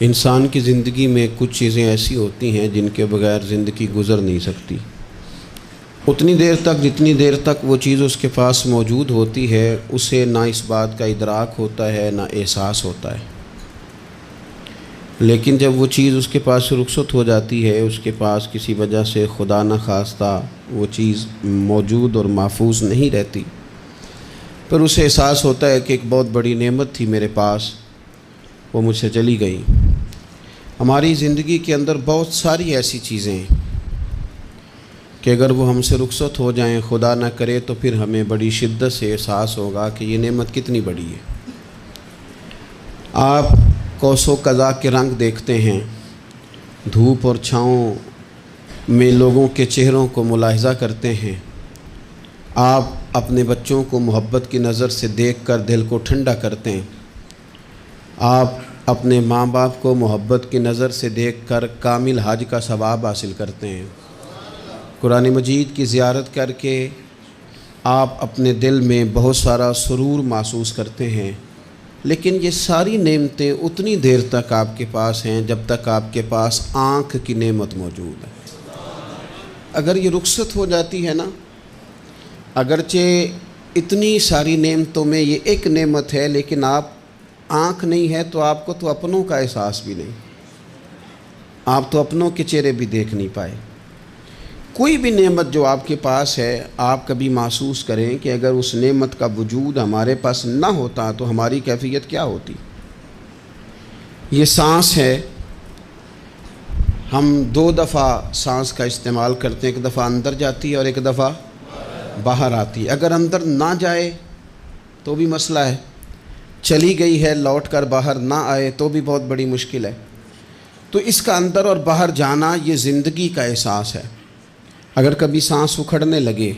انسان کی زندگی میں کچھ چیزیں ایسی ہوتی ہیں جن کے بغیر زندگی گزر نہیں سکتی۔ اتنی دیر تک جتنی دیر تک وہ چیز اس کے پاس موجود ہوتی ہے اسے نہ اس بات کا ادراک ہوتا ہے نہ احساس ہوتا ہے، لیکن جب وہ چیز اس کے پاس سے رخصت ہو جاتی ہے، اس کے پاس کسی وجہ سے خدا نہ خواستہ وہ چیز موجود اور محفوظ نہیں رہتی، پھر اسے احساس ہوتا ہے کہ ایک بہت بڑی نعمت تھی میرے پاس، وہ مجھ سے چلی گئی۔ ہماری زندگی کے اندر بہت ساری ایسی چیزیں ہیں کہ اگر وہ ہم سے رخصت ہو جائیں، خدا نہ کرے، تو پھر ہمیں بڑی شدت سے احساس ہوگا کہ یہ نعمت کتنی بڑی ہے۔ آپ قوس و قزح کے رنگ دیکھتے ہیں، دھوپ اور چھاؤں میں لوگوں کے چہروں کو ملاحظہ کرتے ہیں، آپ اپنے بچوں کو محبت کی نظر سے دیکھ کر دل کو ٹھنڈا کرتے ہیں، آپ اپنے ماں باپ کو محبت کی نظر سے دیکھ کر کامل حج کا ثواب حاصل کرتے ہیں، قرآن مجید کی زیارت کر کے آپ اپنے دل میں بہت سارا سرور محسوس کرتے ہیں، لیکن یہ ساری نعمتیں اتنی دیر تک آپ کے پاس ہیں جب تک آپ کے پاس آنکھ کی نعمت موجود ہے۔ اگر یہ رخصت ہو جاتی ہے نا، اگرچہ اتنی ساری نعمتوں میں یہ ایک نعمت ہے، لیکن آپ آنکھ نہیں ہے تو آپ کو تو اپنوں کا احساس بھی نہیں، آپ تو اپنوں کے چہرے بھی دیکھ نہیں پائے۔ کوئی بھی نعمت جو آپ کے پاس ہے، آپ کبھی محسوس کریں کہ اگر اس نعمت کا وجود ہمارے پاس نہ ہوتا تو ہماری کیفیت کیا ہوتی۔ یہ سانس ہے، ہم دو دفعہ سانس کا استعمال کرتے ہیں، ایک دفعہ اندر جاتی ہے اور ایک دفعہ باہر آتی ہے۔ اگر اندر نہ جائے تو بھی مسئلہ ہے، چلی گئی ہے لوٹ کر باہر نہ آئے تو بھی بہت بڑی مشکل ہے۔ تو اس کا اندر اور باہر جانا یہ زندگی کا احساس ہے۔ اگر کبھی سانس اکھڑنے لگے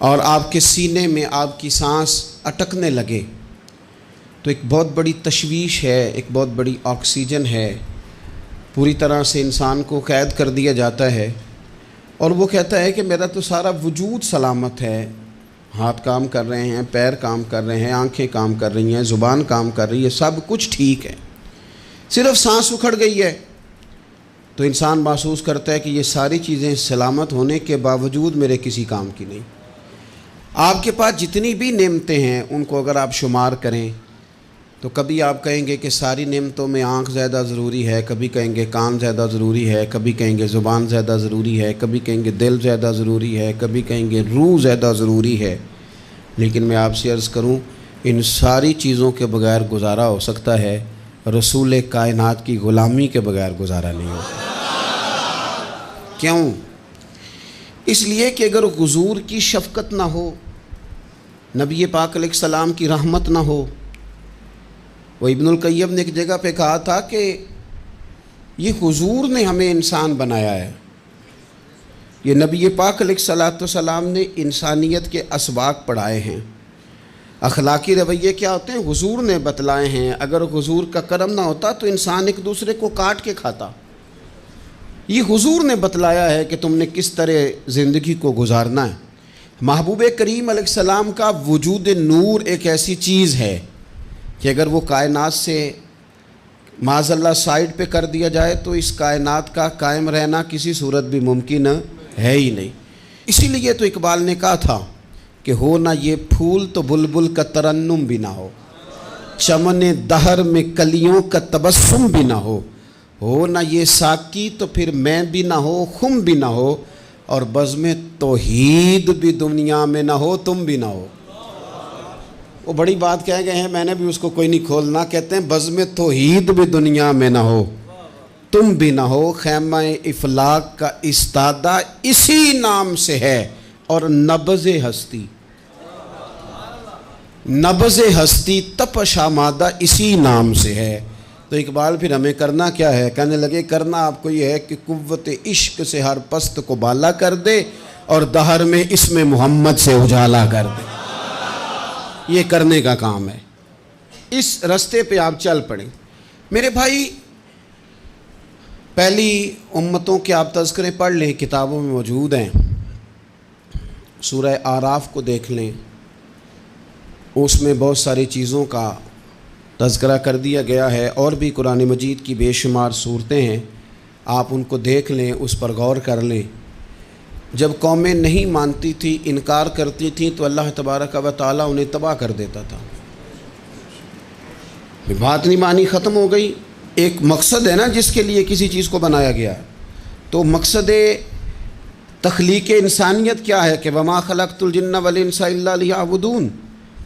اور آپ کے سینے میں آپ کی سانس اٹکنے لگے تو ایک بہت بڑی تشویش ہے، ایک بہت بڑی آکسیجن ہے، پوری طرح سے انسان کو قید کر دیا جاتا ہے، اور وہ کہتا ہے کہ میرا تو سارا وجود سلامت ہے، ہاتھ کام کر رہے ہیں، پیر کام کر رہے ہیں، آنکھیں کام کر رہی ہیں، زبان کام کر رہی ہے، سب کچھ ٹھیک ہے، صرف سانس اکھڑ گئی ہے۔ تو انسان محسوس کرتا ہے کہ یہ ساری چیزیں سلامت ہونے کے باوجود میرے کسی کام کی نہیں۔ آپ کے پاس جتنی بھی نعمتیں ہیں ان کو اگر آپ شمار کریں تو کبھی آپ کہیں گے کہ ساری نعمتوں میں آنکھ زیادہ ضروری ہے، کبھی کہیں گے کان زیادہ ضروری ہے، کبھی کہیں گے زبان زیادہ ضروری ہے، کبھی کہیں گے دل زیادہ ضروری ہے، کبھی کہیں گے روح زیادہ ضروری ہے، لیکن میں آپ سے عرض کروں ان ساری چیزوں کے بغیر گزارا ہو سکتا ہے، رسول کائنات کی غلامی کے بغیر گزارا نہیں ہوتا۔ کیوں؟ اس لیے کہ اگر حضور کی شفقت نہ ہو، نبی پاک علیہ السلام کی رحمت نہ ہو، وہ ابن القیم نے ایک جگہ پہ کہا تھا کہ یہ حضور نے ہمیں انسان بنایا ہے، یہ نبی پاک علیہ السلام نے انسانیت کے اسباق پڑھائے ہیں، اخلاقی رویے کیا ہوتے ہیں حضور نے بتلائے ہیں، اگر حضور کا کرم نہ ہوتا تو انسان ایک دوسرے کو کاٹ کے کھاتا۔ یہ حضور نے بتلایا ہے کہ تم نے کس طرح زندگی کو گزارنا ہے۔ محبوب کریم علیہ السلام کا وجود نور ایک ایسی چیز ہے کہ اگر وہ کائنات سے معاذ اللہ سائڈ پہ کر دیا جائے تو اس کائنات کا قائم رہنا کسی صورت بھی ممکن ہے ہی نہیں۔ اسی لیے تو اقبال نے کہا تھا کہ ہو نہ یہ پھول تو بلبل کا ترنم بھی نہ ہو، چمن دہر میں کلیوں کا تبسم بھی نہ ہو نہ یہ ساقی تو پھر میں بھی نہ ہو، خم بھی نہ ہو، اور بزم توحید بھی دنیا میں نہ ہو، تم بھی نہ ہو۔ وہ بڑی بات کہہ گئے ہیں، میں نے بھی اس کو کوئی نہیں کھولنا، کہتے ہیں بزم توحید بھی دنیا میں نہ ہو، تم بھی نہ ہو، خیمہ افلاق کا استادہ اسی نام سے ہے، اور نبض ہستی تپش آمادہ اسی نام سے ہے۔ تو اقبال پھر ہمیں کرنا کیا ہے؟ کہنے لگے کرنا آپ کو یہ ہے کہ قوت عشق سے ہر پست کو بالا کر دے اور دہر میں اسم محمد سے اجالا کر دے، یہ کرنے کا کام ہے۔ اس رستے پہ آپ چل پڑیں میرے بھائی۔ پہلی امتوں کے آپ تذکرے پڑھ لیں، کتابوں میں موجود ہیں، سورہ اعراف کو دیکھ لیں، اس میں بہت ساری چیزوں کا تذکرہ کر دیا گیا ہے، اور بھی قرآن مجید کی بے شمار صورتیں ہیں، آپ ان کو دیکھ لیں، اس پر غور کر لیں۔ جب قومیں نہیں مانتی تھی، انکار کرتی تھیں، تو اللہ تبارک و تعالیٰ انہیں تباہ کر دیتا تھا۔ بات نہیں مانی، ختم ہو گئی۔ ایک مقصد ہے نا جس کے لیے کسی چیز کو بنایا گیا ہے، تو مقصد تخلیق انسانیت کیا ہے کہ وما خلقت الجن والانس الا لیعبدون،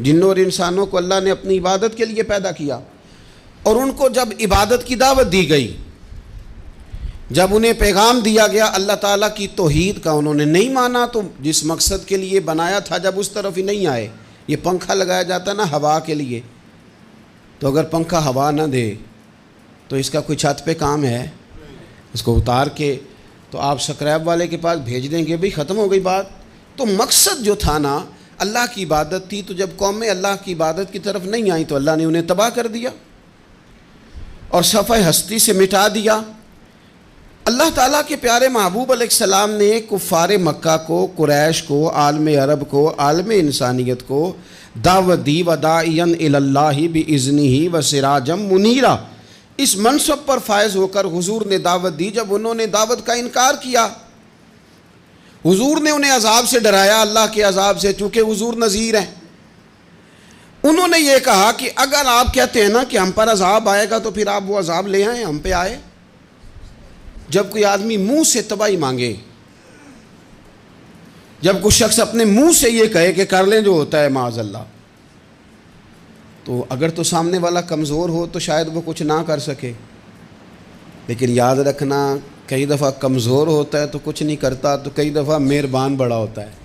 جنوں اور انسانوں کو اللہ نے اپنی عبادت کے لیے پیدا کیا، اور ان کو جب عبادت کی دعوت دی گئی، جب انہیں پیغام دیا گیا اللہ تعالیٰ کی توحید کا، انہوں نے نہیں مانا، تو جس مقصد کے لیے بنایا تھا جب اس طرف ہی نہیں آئے۔ یہ پنکھا لگایا جاتا نا ہوا کے لیے، تو اگر پنکھا ہوا نہ دے تو اس کا کوئی چھت پہ کام ہے؟ اس کو اتار کے تو آپ سکریب والے کے پاس بھیج دیں گے، بھئی ختم ہو گئی بات۔ تو مقصد جو تھا نا اللہ کی عبادت تھی، تو جب قومیں اللہ کی عبادت کی طرف نہیں آئیں تو اللہ نے انہیں تباہ کر دیا اور صفحہ ہستی سے مٹا دیا۔ اللہ تعالیٰ کے پیارے محبوب علیہ السلام نے کفار مکہ کو، قریش کو، عالم عرب کو، عالم انسانیت کو دعوت دی، وداعیا الی اللہ باذنہ وسراجا منیرا۔ اس منصب پر فائز ہو کر حضور نے دعوت دی۔ جب انہوں نے دعوت کا انکار کیا، حضور نے انہیں عذاب سے ڈرایا، اللہ کے عذاب سے، چونکہ حضور نذیر ہیں۔ انہوں نے یہ کہا کہ اگر آپ کہتے ہیں نا کہ ہم پر عذاب آئے گا تو پھر آپ وہ عذاب لے آئیں، ہم پہ آئے۔ جب کوئی آدمی منہ سے تباہی مانگے، جب کوئی شخص اپنے منہ سے یہ کہے کہ کر لیں جو ہوتا ہے معاذ اللہ، تو اگر تو سامنے والا کمزور ہو تو شاید وہ کچھ نہ کر سکے، لیکن یاد رکھنا کئی دفعہ کمزور ہوتا ہے تو کچھ نہیں کرتا، تو کئی دفعہ مہربان بڑا ہوتا ہے،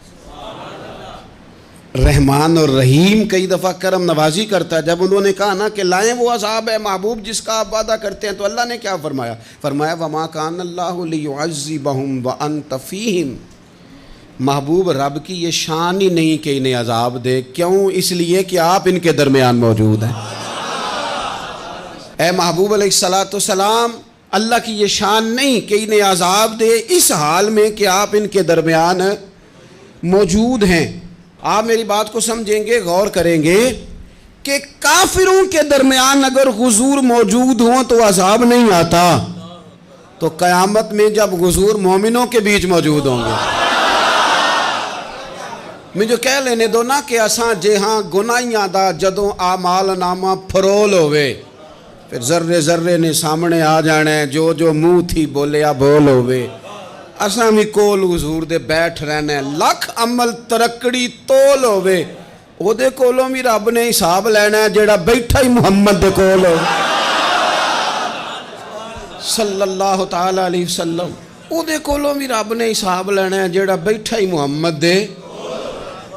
رحمان اور رحیم کئی دفعہ کرم نوازی کرتا ہے۔ جب انہوں نے کہا نا کہ لائیں وہ عذاب ہے محبوب جس کا آپ وعدہ کرتے ہیں، تو اللہ نے کیا فرمایا؟ فرمایا وما کان اللہ لیعذبہم وانت فیہم۔ محبوب رب کی یہ شان ہی نہیں کہ انہیں عذاب دے، کیوں؟ اس لیے کہ آپ ان کے درمیان موجود ہیں۔ اے محبوب علیہ السلام، اللہ کی یہ شان نہیں کہ انہیں عذاب دے اس حال میں کہ آپ ان کے درمیان موجود ہیں۔ آپ میری بات کو سمجھیں گے، غور کریں گے کہ کافروں کے درمیان اگر حضور موجود ہوں تو عذاب نہیں آتا، تو قیامت میں جب حضور مومنوں کے بیچ موجود ہوں گے، مجھے کہہ لینے دو نا کہ اساں جہاں گناہیاں دا جدوں اعمال نامہ پھرول ہوئے، پھر ذرے ذرے نے سامنے آ جانا ہے، جو جو منہ تھی بولیا بول ہوئے، اساں بھی کول حضور دے بیٹھ رہنا ہے، لکھ عمل ترکڑی تول ہوئے، او دے کولوں بھی رب نے حساب لینا ہے جیڑا بیٹھا ہی محمد دے کول ہو صلی اللہ تعالیٰ علیہ وسلم، او دے کولوں بھی رب نے حساب لینا ہے جیڑا بیٹھا ہی محمد دے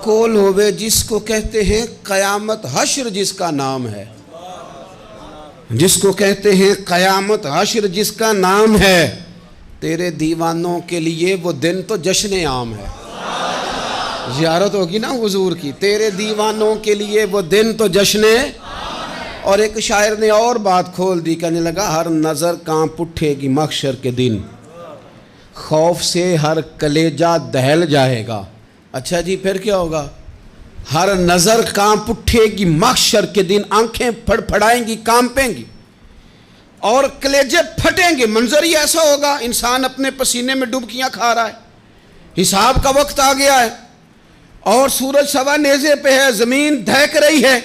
کول ہوئے، جس کو کہتے ہیں قیامت حشر، جس کا نام ہے، جس کو کہتے ہیں قیامت حشر، جس کا نام ہے۔ تیرے دیوانوں کے لیے وہ دن تو جشن عام ہے، زیارت ہوگی نا حضور کی، تیرے دیوانوں کے لیے وہ دن تو جشن۔ اور ایک شاعر نے اور بات کھول دی، کہنے لگا ہر نظر کانپ اٹھے گی محشر کے دن، خوف سے ہر کلیجہ دہل جائے گا۔ اچھا جی پھر کیا ہوگا؟ ہر نظر کانپ اٹھے گی محشر کے دن، آنکھیں پھڑ پھڑائیں گی، کانپیں گی اور کلیجے پھٹیں گے۔ منظر ہی ایسا ہوگا، انسان اپنے پسینے میں ڈبکیاں کھا رہا ہے، حساب کا وقت آ گیا ہے اور سورج سوا نیزے پہ ہے، زمین دہک رہی ہے،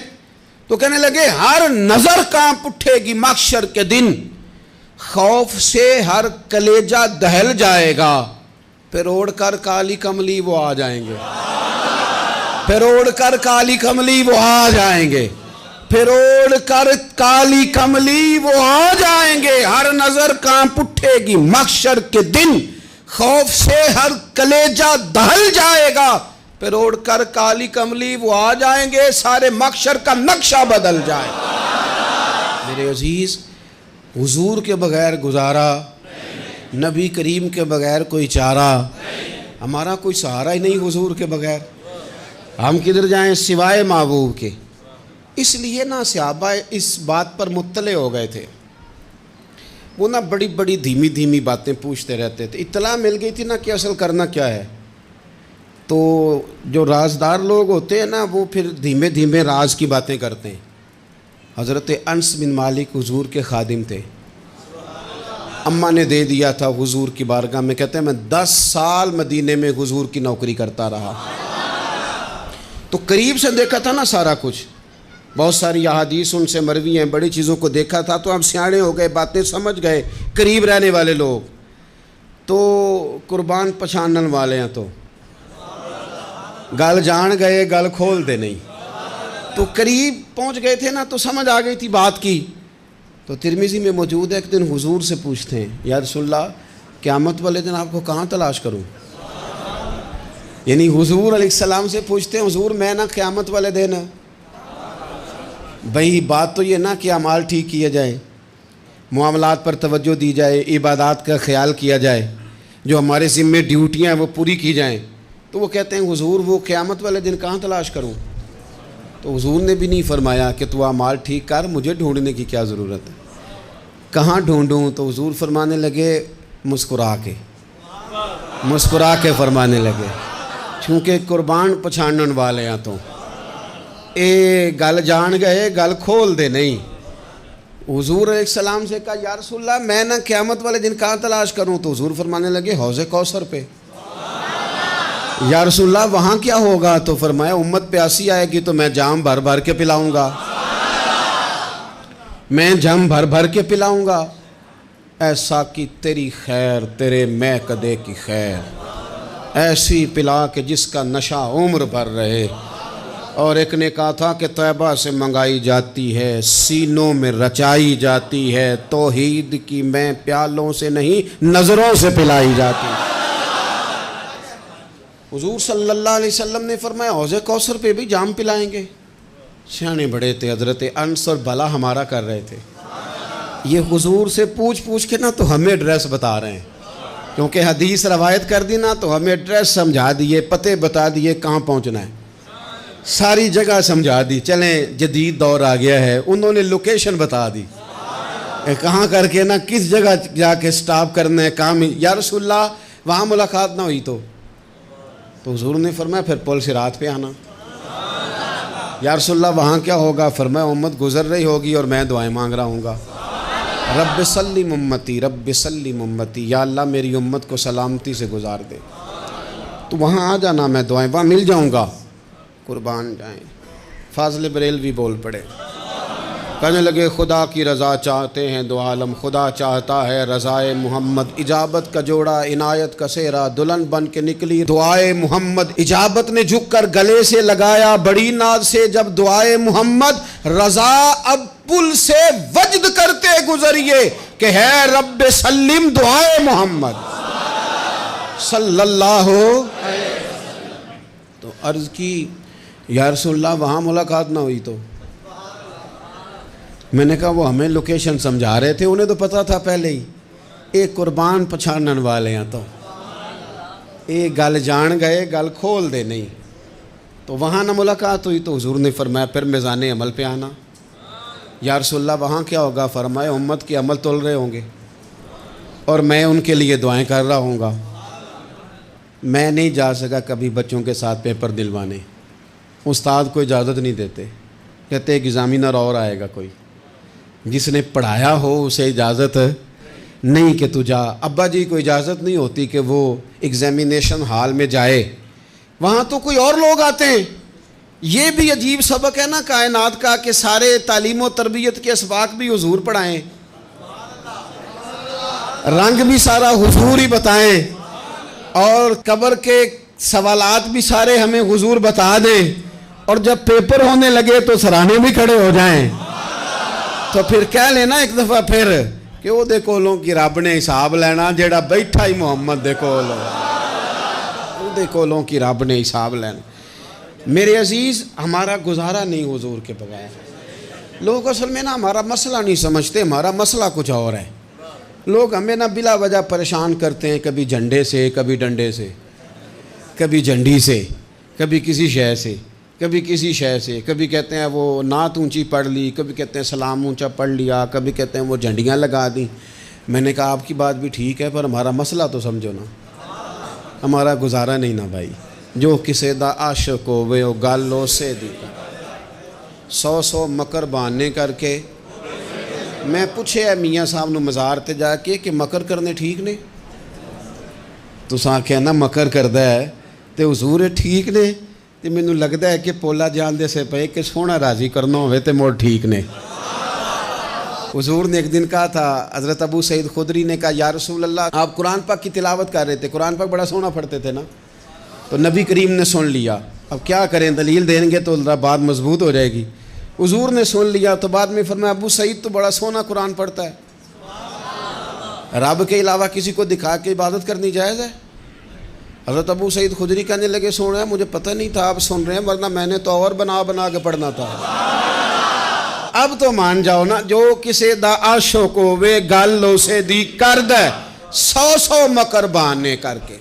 تو کہنے لگے ہر نظر کانپ اٹھے گی محشر کے دن، خوف سے ہر کلیجہ دہل جائے گا، پھر اوڑھ کر کالی کملی وہ آ جائیں گے، پھر اوڑھ کر کالی کملی وہ آ جائیں گے، پھر اوڑھ کر کالی کملی وہ آ جائیں گے، ہر نظر کانپ اٹھے گی محشر کے دن، خوف سے ہر کلیجہ دہل جائے گا، پھر اوڑھ کر کالی کملی وہ آ جائیں گے، سارے محشر کا نقشہ بدل جائے گا۔ میرے عزیز، حضور کے بغیر گزارا، نبی کریم کے بغیر کوئی چارہ، ہمارا کوئی سہارا ہی نہیں حضور کے بغیر، ہم کدھر جائیں سوائے محبوب کے۔ اس لیے نا صحابہ اس بات پر مطلع ہو گئے تھے، وہ نا بڑی بڑی دھیمی دھیمی باتیں پوچھتے رہتے تھے، اطلاع مل گئی تھی نا کہ اصل کرنا کیا ہے، تو جو رازدار لوگ ہوتے ہیں نا وہ پھر دھیمے دھیمے راز کی باتیں کرتے ہیں، حضرت انس بن مالک حضور کے خادم تھے، اماں نے دے دیا تھا حضور کی بارگاہ میں، کہتے ہیں میں 10 سال مدینے میں حضور کی نوکری کرتا رہا، تو قریب سے دیکھا تھا نا سارا کچھ، بہت ساری احادیث ان سے مروی ہیں، بڑی چیزوں کو دیکھا تھا، تو ہم سیانے ہو گئے، باتیں سمجھ گئے، قریب رہنے والے لوگ تو قربان پچھانن والے ہیں، تو گل جان گئے گل کھول دے نہیں، تو قریب پہنچ گئے تھے نا، تو سمجھ آ گئی تھی بات کی۔ تو ترمذی میں موجود ہے، ایک دن حضور سے پوچھتے ہیں یا رسول اللہ قیامت والے دن آپ کو کہاں تلاش کروں؟ یعنی حضور علیہ السلام سے پوچھتے ہیں حضور میں نا قیامت والے دن، بھئی بات تو یہ نا کہ اعمال ٹھیک کیا جائے، معاملات پر توجہ دی جائے، عبادات کا خیال کیا جائے، جو ہمارے ذمے ڈیوٹیاں ہیں وہ پوری کی جائیں، تو وہ کہتے ہیں حضور وہ قیامت والے دن کہاں تلاش کروں؟ تو حضور نے بھی نہیں فرمایا کہ تو اعمال ٹھیک کر، مجھے ڈھونڈنے کی کیا ضرورت ہے، کہاں ڈھونڈوں؟ تو حضور فرمانے لگے مسکرا کے فرمانے لگے، چونکہ قربان پچھانن والے ہیں، تو اے گل جان گئے گل کھول دے نہیں۔ حضور علیہ السلام سے کہا یا رسول اللہ میں نہ قیامت والے دن کہاں تلاش کروں؟ تو حضور فرمانے لگے حوض کوثر پہ۔ یا رسول اللہ وہاں کیا ہوگا؟ تو فرمایا امت پیاسی آئے گی تو میں جام بھر بھر کے پلاؤں گا، میں جام بھر بھر کے پلاؤں گا، ایسا کی تیری خیر تیرے میں کدے کی خیر، ایسی پلا کہ جس کا نشہ عمر بھر رہے۔ اور ایک نے کہا تھا کہ طیبہ سے منگائی جاتی ہے، سینوں میں رچائی جاتی ہے، توحید کی میں پیالوں سے نہیں نظروں سے پلائی جاتی ہے۔ حضور صلی اللہ علیہ وسلم نے فرمایا حوض کوثر پہ بھی جام پلائیں گے؟ سیانے بڑے تھے حضرت انس اور بھلا ہمارا کر رہے تھے، یہ حضور سے پوچھ کے نا تو ہمیں ایڈریس بتا رہے ہیں، کیونکہ حدیث روایت کر دی نا تو ہمیں ایڈریس سمجھا دیے، پتے بتا دیے کہاں پہنچنا ہے، ساری جگہ سمجھا دی، چلیں جدید دور آ گیا ہے، انہوں نے لوکیشن بتا دی کہاں کر کے نا کس جگہ جا کے سٹاپ کرنا ہے کام۔ یا رسول اللہ وہاں ملاقات نہ ہوئی تو حضور نے فرمایا پھر پل صراط پہ آنا۔ یا رسول اللہ وہاں کیا ہوگا؟ فرمایا امت گزر رہی ہوگی اور میں دعائیں مانگ رہا ہوں گا، رب سلم امتی رب سلم امتی، یا اللہ میری امت کو سلامتی سے گزار دے، تو وہاں آ جانا، میں دعائیں وہاں مل جاؤں گا، قربان جائیں۔ فاضل بریلوی بول پڑے، کہنے لگے خدا کی رضا چاہتے ہیں دو عالم، خدا چاہتا ہے رضائے محمد، اجابت کا جوڑا عنایت کا سہرا، دلہن بن کے نکلی دعائے محمد، اجابت نے جھک کر گلے سے لگایا بڑی ناز سے جب دعائے محمد، رضا اب پل سے وجد کرتے گزریے کہ ہے رب سلم دعائے محمد صلی اللہ علیہ وسلم۔ تو عرض کی یا رسول اللہ وہاں ملاقات نہ ہوئی تو؟ میں نے کہا وہ ہمیں لوکیشن سمجھا رہے تھے، انہیں تو پتا تھا پہلے ہی، ایک قربان پچھانن والے ہیں، تو ایک گل جان گئے گل کھول دے نہیں، تو وہاں نہ ملاقات ہوئی تو حضور نے فرمایا پھر میزان عمل پہ آنا۔ یا رسول اللہ وہاں کیا ہوگا؟ فرمایا امت کے عمل تول رہے ہوں گے اور میں ان کے لیے دعائیں کر رہا ہوں گا۔ میں نہیں جا سکا کبھی بچوں کے ساتھ پیپر دلوانے، استاد کو اجازت نہیں دیتے، کہتے ایک ایگزامینر اور آئے گا کوئی، جس نے پڑھایا ہو اسے اجازت نہیں کہ تو جا۔ ابا جی کو اجازت نہیں ہوتی کہ وہ ایگزامینیشن ہال میں جائے، وہاں تو کوئی اور لوگ آتے ہیں۔ یہ بھی عجیب سبق ہے نا کائنات کا کہ سارے تعلیم و تربیت کے اسباق بھی حضور پڑھائیں، رنگ بھی سارا حضور ہی بتائیں، اور قبر کے سوالات بھی سارے ہمیں حضور بتا دیں، اور جب پیپر ہونے لگے تو سرانے بھی کھڑے ہو جائیں، تو پھر کہہ لینا ایک دفعہ پھر کہ وہ دے کولوں کی رب نے حساب لینا، جیڑا بیٹھا ہی محمد دے کول، وہ دے کولوں کی رب نے حساب لینا۔ میرے عزیز ہمارا گزارا نہیں حضور کے بغیر۔ لوگ اصل میں نا ہمارا مسئلہ نہیں سمجھتے، ہمارا مسئلہ کچھ اور ہے۔ لوگ ہمیں نا بلا وجہ پریشان کرتے ہیں، کبھی جھنڈے سے، کبھی ڈنڈے سے، کبھی جھنڈی سے، کبھی کسی شے سے، کبھی کسی شے سے، کبھی کہتے ہیں وہ نعت اونچی پڑھ لی، کبھی کہتے ہیں سلام اونچا پڑھ لیا، کبھی کہتے ہیں وہ جھنڈیاں لگا دیں۔ میں نے کہا آپ کی بات بھی ٹھیک ہے پر ہمارا مسئلہ تو سمجھو نا، ہمارا گزارا نہیں نا بھائی۔ جو کسے دا عاشق ہووے او گل اسے دی، 100 مکر بہانے کر کے میں پوچھے میاں صاحب نو مزار تے جا کے کہ مکر کرنے ٹھیک نے؟ تساں آکھیا نا مکر کردا ہے تے حضور ٹھیک نے؟ تے مینوں لگدا ہے کہ پولا جان دے سے پئے کہ سونا راضی کرنا ہوئے تے موڑ ٹھیک نے۔ حضور نے ایک دن کہا تھا، حضرت ابو سعید خدری نے کہا یا رسول اللہ آپ قرآن پاک کی تلاوت کر رہے تھے، قرآن پاک بڑا سونا پڑھتے تھے نا، تو نبی کریم نے سن لیا، اب کیا کریں دلیل دیں گے تو بات مضبوط ہو جائے گی۔ حضور نے سن لیا تو بعد میں فرمایا ابو سعید تو بڑا سونا قرآن پڑھتا ہے، رب کے علاوہ کسی کو دکھا کے عبادت کرنی جائز ہے؟ حضرت ابو سعید خدری کہنے لگے سن رہے ہیں مجھے پتہ نہیں تھا آپ سن رہے ہیں، ورنہ میں نے تو اور بنا بنا کے پڑھنا تھا۔ اب تو مان جاؤ نا، جو کسے دا عاشق ہوئے گل اسے دی کرد ہے، 100 مکر بہانے کر کے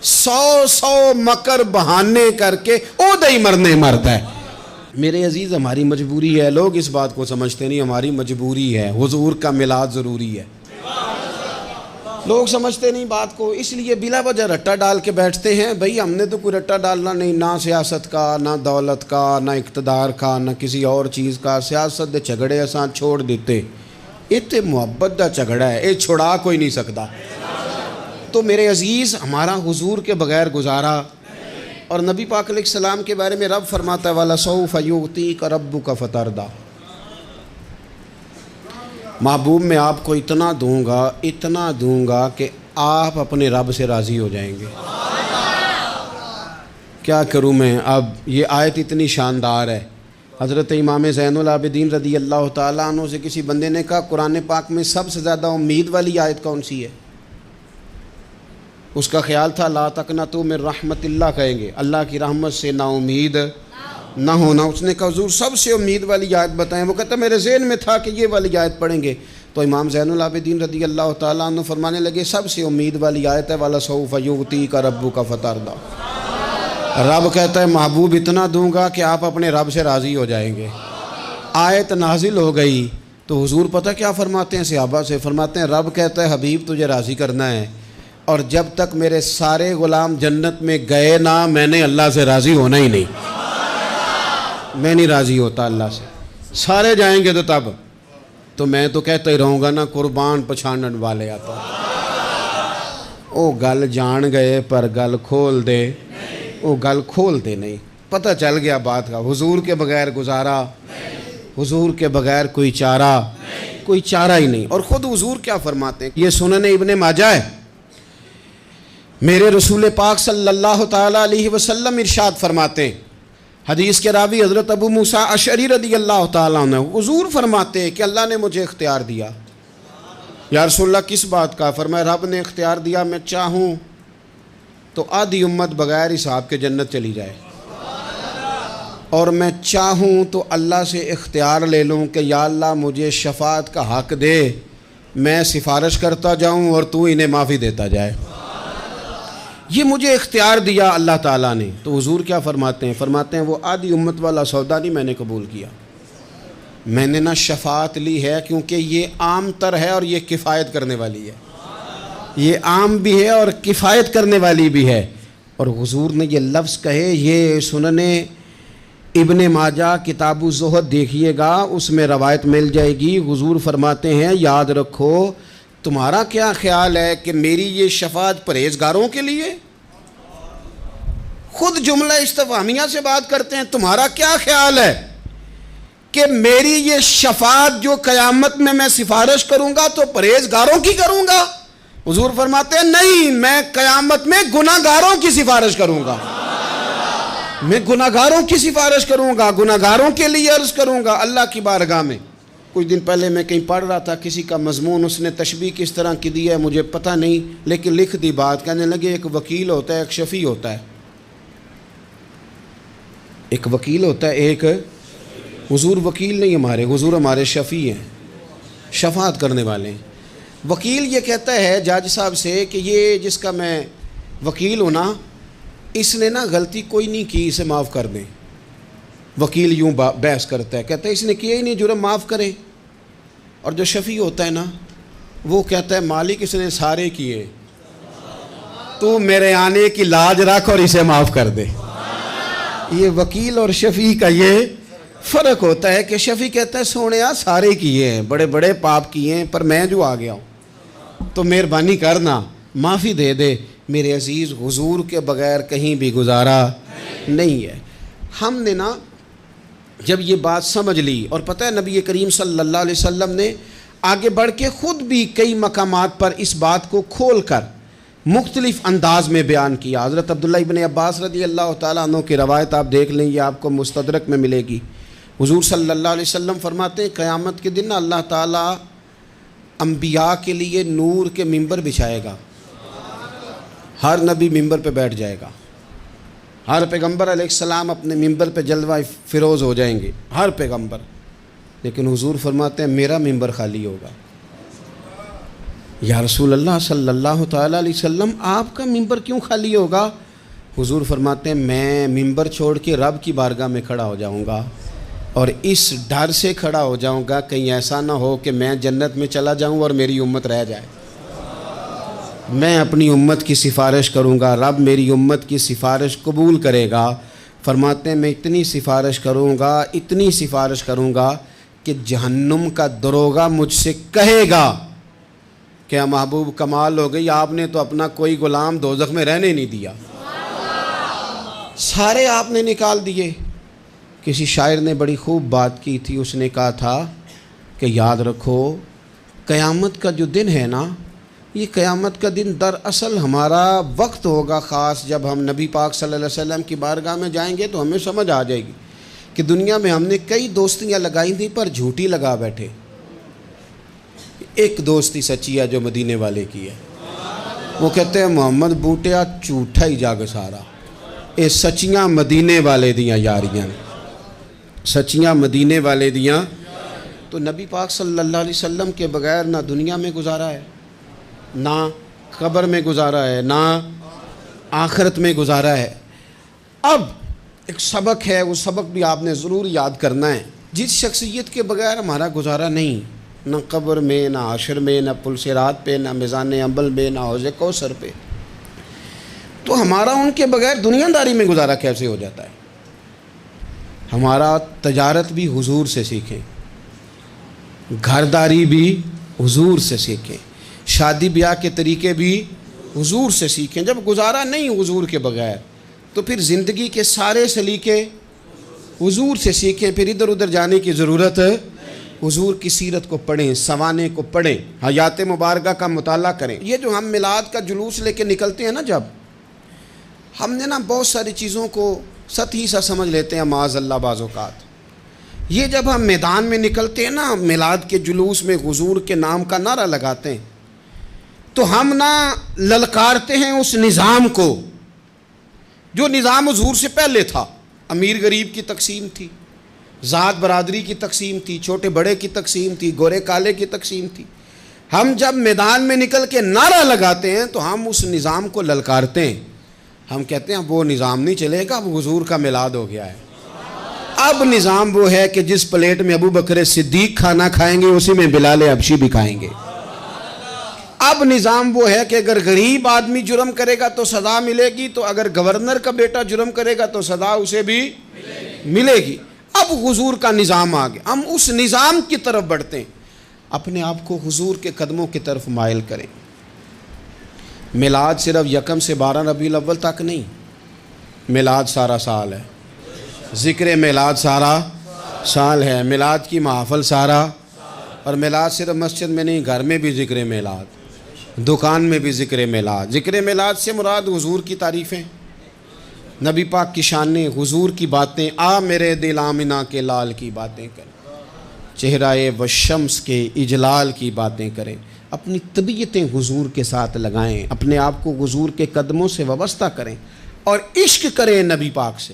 100 مکر بہانے کر کے او دہی مرنے مرد ہے۔ میرے عزیز ہماری مجبوری ہے، لوگ اس بات کو سمجھتے نہیں، ہماری مجبوری ہے، حضور کا میلاد ضروری ہے، لوگ سمجھتے نہیں بات کو، اس لیے بلا وجہ رٹا ڈال کے بیٹھتے ہیں۔ بھئی ہم نے تو کوئی رٹا ڈالنا نہیں، نہ سیاست کا، نہ دولت کا، نہ اقتدار کا، نہ کسی اور چیز کا۔ سیاست دے جھگڑے اساں چھوڑ دیتے، اتنے محبت دا جھگڑا ہے، یہ چھڑا کوئی نہیں سکتا۔ تو میرے عزیز ہمارا حضور کے بغیر گزارا، اور نبی پاک علیہ السلام کے بارے میں رب فرماتا ہے وَلَسَوْفَ يُعْطِيكَ رَبُّكَ فَتَرْضَىٰ، محبوب میں آپ کو اتنا دوں گا کہ آپ اپنے رب سے راضی ہو جائیں گے۔ کیا کروں میں اب، یہ آیت اتنی شاندار ہے۔ حضرت امام زین العابدین رضی اللہ تعالیٰ عنہ سے کسی بندے نے کہا قرآن پاک میں سب سے زیادہ امید والی آیت کون سی ہے؟ اس کا خیال تھا لا تقنطوا من رحمت اللہ کہیں گے، اللہ کی رحمت سے نا امید نہ ہونا۔ اس نے کہا حضور سب سے امید والی آیت بتائیں، وہ کہتا میرے ذہن میں تھا کہ یہ والی آیت پڑھیں گے۔ تو امام زین العابدین رضی اللہ تعالیٰ عنہ فرمانے لگے سب سے امید والی آیت ہے وَلَسَوْفَ يُعْطِيكَ رَبُّكَ فَتَرْضَىٰ، رب کہتا ہے محبوب اتنا دوں گا کہ آپ اپنے رب سے راضی ہو جائیں گے۔ آیت نازل ہو گئی تو حضور پتہ کیا فرماتے ہیں صحابہ سے؟ فرماتے ہیں رب کہتا ہے حبیب تجھے راضی کرنا ہے، اور جب تک میرے سارے غلام جنت میں گئے نہ میں نے اللہ سے راضی ہونا ہی نہیں، میں نہیں راضی ہوتا اللہ سے، سارے جائیں گے تو تب تو میں تو کہتا ہی رہوں گا نا قربان پچھانن والے آتا، او گل جان گئے پر گل کھول دے، او گل کھول دے نہیں، پتہ چل گیا بات کا، حضور کے بغیر گزارا، حضور کے بغیر کوئی چارہ ہی نہیں۔ اور خود حضور کیا فرماتے ہیں، یہ سنن ابن ماجہ ہے، میرے رسول پاک صلی اللہ تعالیٰ علیہ وسلم ارشاد فرماتے ہیں، حدیث کے راوی حضرت ابو موسیٰ اشعری رضی اللہ تعالیٰ عنہ، حضور فرماتے ہیں کہ اللہ نے مجھے اختیار دیا۔ یا رسول اللہ کس بات کا؟ فرمایا رب نے اختیار دیا میں چاہوں تو آدھی امت بغیر حساب کے جنت چلی جائے، اور میں چاہوں تو اللہ سے اختیار لے لوں کہ یا اللہ مجھے شفاعت کا حق دے، میں سفارش کرتا جاؤں اور تو انہیں معافی دیتا جائے، یہ مجھے اختیار دیا اللہ تعالیٰ نے۔ تو حضور کیا فرماتے ہیں؟ فرماتے ہیں وہ آدھی امت والا سودا نہیں میں نے قبول کیا، میں نے نہ شفاعت لی ہے کیونکہ یہ عام تر ہے اور یہ کفایت کرنے والی ہے، یہ عام بھی ہے اور کفایت کرنے والی بھی ہے۔ اور حضور نے یہ لفظ کہے، یہ سنن ابن ماجہ کتاب الزہد دیکھیے گا، اس میں روایت مل جائے گی۔ حضور فرماتے ہیں یاد رکھو تمہارا کیا خیال ہے کہ میری یہ شفاعت پرہیزگاروں کے لیے؟ خود جملہ استفہامیہ سے بات کرتے ہیں، تمہارا کیا خیال ہے کہ میری یہ شفاعت جو قیامت میں میں سفارش کروں گا تو پرہیزگاروں کی کروں گا؟ حضور فرماتے ہیں نہیں، میں قیامت میں گناہ گاروں کی سفارش کروں گا، میں گناہ گاروں کی سفارش کروں گا، گناہ گاروں کے لیے عرض کروں گا اللہ کی بارگاہ میں۔ کچھ دن پہلے میں کہیں پڑھ رہا تھا کسی کا مضمون، اس نے تشبیہ کس طرح کی دی ہے مجھے پتہ نہیں، لیکن لکھ دی بات، کہنے لگے ایک وکیل ہوتا ہے ایک شفیع ہوتا ہے، ایک وکیل ہوتا ہے ایک، حضور وکیل نہیں ہمارے، حضور ہمارے شفیع ہیں، شفاعت کرنے والے ہیں۔ وکیل یہ کہتا ہے جج صاحب سے کہ یہ جس کا میں وکیل ہوں نا اس نے نا غلطی کوئی نہیں کی، اسے معاف کر دیں۔ وکیل یوں بحث کرتا ہے، کہتا ہے اس نے کیا ہی نہیں، جرم معاف کریں۔ اور جو شفیع ہوتا ہے نا وہ کہتا ہے مالک اس نے سارے کیے، تو میرے آنے کی لاج رکھ اور اسے معاف کر دے۔ یہ وکیل اور شفیع کا یہ فرق ہوتا ہے کہ شفیع کہتا ہے سونے سارے کیے ہیں، بڑے بڑے پاپ کیے ہیں، پر میں جو آ گیا ہوں تو مہربانی کرنا معافی دے دے۔ میرے عزیز، حضور کے بغیر کہیں بھی گزارا نہیں ہے۔ ہم نے نا جب یہ بات سمجھ لی، اور پتہ ہے نبی کریم صلی اللہ علیہ وسلم نے آگے بڑھ کے خود بھی کئی مقامات پر اس بات کو کھول کر مختلف انداز میں بیان کیا۔ حضرت عبداللہ ابن عباس رضی اللہ تعالیٰ عنہ کی روایت آپ دیکھ لیں، یہ آپ کو مستدرک میں ملے گی۔ حضور صلی اللہ علیہ وسلم فرماتے ہیں قیامت کے دن اللہ تعالیٰ انبیاء کے لیے نور کے ممبر بچھائے گا، ہر نبی ممبر پہ بیٹھ جائے گا، ہر پیغمبر علیہ السلام اپنے ممبر پہ جلوہ فروز ہو جائیں گے، ہر پیغمبر۔ لیکن حضور فرماتے ہیں میرا ممبر خالی ہوگا۔ یا رسول اللہ صلی اللہ تعالیٰ علیہ وسلم آپ کا ممبر کیوں خالی ہوگا؟ حضور فرماتے ہیں میں ممبر چھوڑ کے رب کی بارگاہ میں کھڑا ہو جاؤں گا، اور اس ڈر سے کھڑا ہو جاؤں گا کہیں ایسا نہ ہو کہ میں جنت میں چلا جاؤں اور میری امت رہ جائے۔ میں اپنی امت کی سفارش کروں گا، رب میری امت کی سفارش قبول کرے گا۔ فرماتے ہیں میں اتنی سفارش کروں گا، اتنی سفارش کروں گا کہ جہنم کا دروغہ مجھ سے کہے گا کہ محبوب کمال ہو گئی، آپ نے تو اپنا کوئی غلام دوزخ میں رہنے نہیں دیا، سارے آپ نے نکال دیے۔ کسی شاعر نے بڑی خوب بات کی تھی، اس نے کہا تھا کہ یاد رکھو قیامت کا جو دن ہے نا، یہ قیامت کا دن دراصل ہمارا وقت ہوگا خاص، جب ہم نبی پاک صلی اللہ علیہ وسلم کی بارگاہ میں جائیں گے تو ہمیں سمجھ آ جائے گی کہ دنیا میں ہم نے کئی دوستیاں لگائی تھیں پر جھوٹی لگا بیٹھے، ایک دوستی سچی ہے جو مدینے والے کی ہے۔ وہ کہتے ہیں محمد بوٹیا جھوٹا ہی جاگ سارا، اے سچیاں مدینے والے دیاں یاریاں، سچیاں مدینے والے دیاں۔ تو نبی پاک صلی اللہ علیہ وسلم کے بغیر نہ دنیا میں گزارا ہے، نہ قبر میں گزارا ہے، نہ آخرت میں گزارا ہے۔ اب ایک سبق ہے، وہ سبق بھی آپ نے ضرور یاد کرنا ہے۔ جس شخصیت کے بغیر ہمارا گزارا نہیں، نہ قبر میں، نہ حشر میں، نہ پل صراط پہ، نہ میزان عمل میں، نہ حوض کوثر پہ، تو ہمارا ان کے بغیر دنیا داری میں گزارا کیسے ہو جاتا ہے؟ ہمارا تجارت بھی حضور سے سیکھیں، گھرداری بھی حضور سے سیکھیں، شادی بیاہ کے طریقے بھی حضور سے سیکھیں۔ جب گزارا نہیں حضور کے بغیر تو پھر زندگی کے سارے سلیقے حضور سے سیکھیں، پھر ادھر ادھر جانے کی ضرورت ہے۔ حضور کی سیرت کو پڑھیں، سوانے کو پڑھیں، حیات مبارکہ کا مطالعہ کریں۔ یہ جو ہم میلاد کا جلوس لے کے نکلتے ہیں نا، جب ہم نے نا بہت ساری چیزوں کو سطحی سا سمجھ لیتے ہیں معاذ اللہ بعض اوقات۔ یہ جب ہم میدان میں نکلتے ہیں نا، میلاد کے جلوس میں حضور کے نام کا نعرہ لگاتے ہیں، تو ہم نا للکارتے ہیں اس نظام کو جو نظام حضور سے پہلے تھا۔ امیر غریب کی تقسیم تھی، ذات برادری کی تقسیم تھی، چھوٹے بڑے کی تقسیم تھی، گورے کالے کی تقسیم تھی۔ ہم جب میدان میں نکل کے نعرہ لگاتے ہیں تو ہم اس نظام کو للکارتے ہیں۔ ہم کہتے ہیں وہ نظام نہیں چلے گا، اب حضور کا میلاد ہو گیا ہے۔ اب نظام وہ ہے کہ جس پلیٹ میں ابو بکر صدیق کھانا کھائیں گے اسی میں بلال حبشی بھی کھائیں گے۔ اب نظام وہ ہے کہ اگر غریب آدمی جرم کرے گا تو سزا ملے گی، تو اگر گورنر کا بیٹا جرم کرے گا تو سزا اسے بھی ملے گی۔ اب حضور کا نظام آ گیا، ہم اس نظام کی طرف بڑھتے ہیں۔ اپنے آپ کو حضور کے قدموں کی طرف مائل کریں۔ میلاد صرف 1 سے 12 ربیع الاول تک نہیں، میلاد سارا سال ہے، ذکر میلاد سارا سال ہے، میلاد کی محفل سارا، اور میلاد صرف مسجد میں نہیں، گھر میں بھی ذکر میلاد، دکان میں بھی ذکر میلاد۔ ذکر میلاد سے مراد حضور کی تعریفیں، نبی پاک کی شانیں، حضور کی باتیں، آ میرے دل آمنہ کے لال کی باتیں کریں، چہرہ والشمس کے اجلال کی باتیں کریں، اپنی طبیعتیں حضور کے ساتھ لگائیں، اپنے آپ کو حضور کے قدموں سے وابستہ کریں اور عشق کریں نبی پاک سے۔